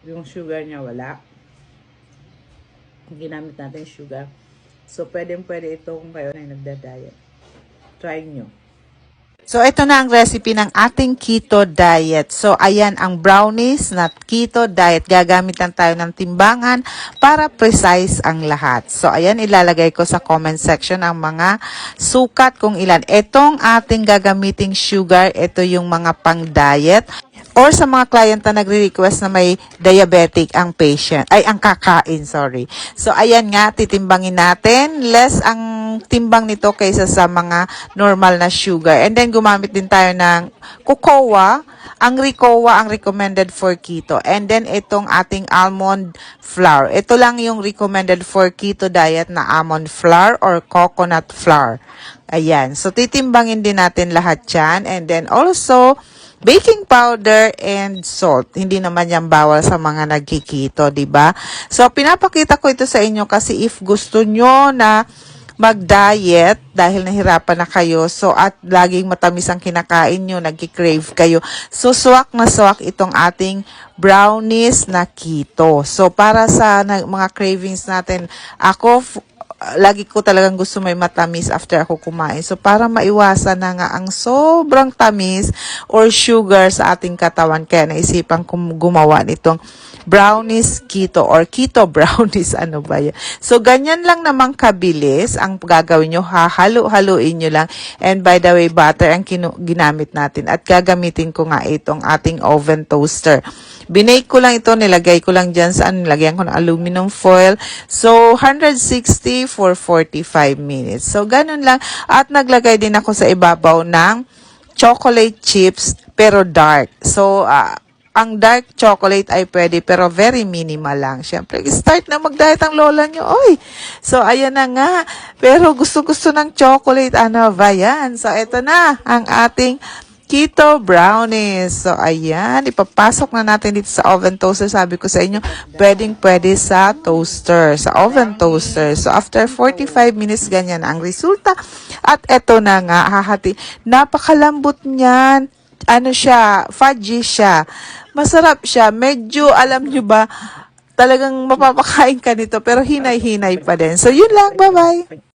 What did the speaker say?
yung sugar niya wala. Ginamit natin sugar. So, pwede ito kung kayo na nagda-diet. Try nyo. So, ito na ang recipe ng ating keto diet. So, ayan ang brownies na keto diet. Gagamit lang tayo ng timbangan para precise ang lahat. So, ayan, ilalagay ko sa comment section ang mga sukat kung ilan. Itong ating gagamiting sugar, ito yung mga pang-diet. Or sa mga client na nagre-request na may diabetic ang patient, ay ang kakain, sorry. So, ayan nga, titimbangin natin. Less ang timbang nito kaysa sa mga normal na sugar. And then, gumamit din tayo ng cocoa. Ang Ricoa ang recommended for keto. And then, itong ating almond flour. Ito lang yung recommended for keto diet na almond flour or coconut flour. Ayan. So, titimbangin din natin lahat yan. And then, also, baking powder and salt. Hindi naman yan bawal sa mga nagkikito, di ba? So, pinapakita ko ito sa inyo kasi if gusto nyo na mag-diet dahil nahirapan na kayo, so at laging matamis ang kinakain nyo, nagki-crave kayo. So, swak na swak itong ating brownies na keto. So, para sa mga cravings natin, lagi ko talagang gusto may matamis after ako kumain. So, para maiwasan na nga ang sobrang tamis or sugar sa ating katawan, kaya naisipan kong gumawa nitong brownies keto or keto brownies. Ano ba yan? So, ganyan lang namang kabilis ang gagawin nyo. Hahalo-haluin nyo lang. And by the way, butter ang ginamit natin. At gagamitin ko nga itong ating oven toaster. Binake ko lang ito, nilagay ko lang dyan sa nilagyan ko ng aluminum foil. So, 160 for 45 minutes. So, ganun lang. At naglagay din ako sa ibabaw ng chocolate chips, pero dark. So, ang dark chocolate ay pwede, pero very minimal lang. Siyempre, start na mag-diet ang lola nyo. Oy! So, ayan na nga. Pero gusto-gusto ng chocolate. Ano ba yan? So, ito na ang ating keto brownies. So, ayan. Ipapasok na natin dito sa oven toaster. Sabi ko sa inyo, pwedeng-pwede sa toaster, sa oven toaster. So, after 45 minutes, ganyan ang resulta. At ito na nga, hahati. Napakalambot niyan. Ano siya, fudgy siya. Masarap siya. Medyo, alam nyo ba, talagang mapapakain ka nito, pero hinay-hinay pa din. So, yun lang. Bye-bye.